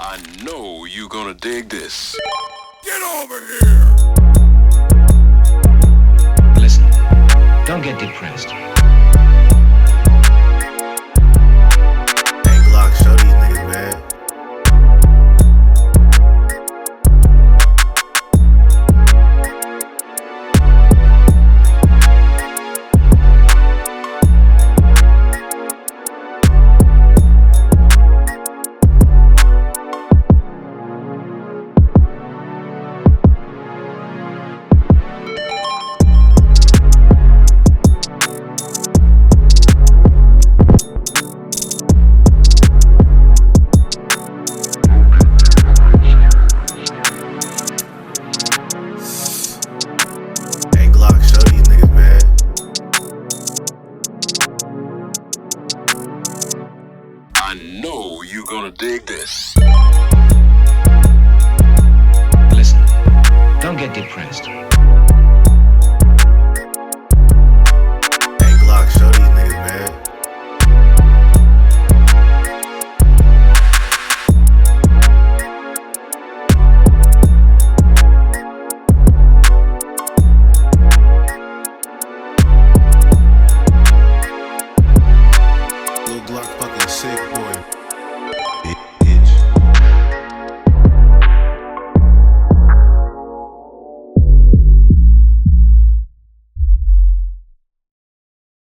I know you're gonna dig this. Get over here! Listen, don't get depressed. Hey Glock, show these niggas, man. I know you're gonna dig this. Listen, don't get depressed.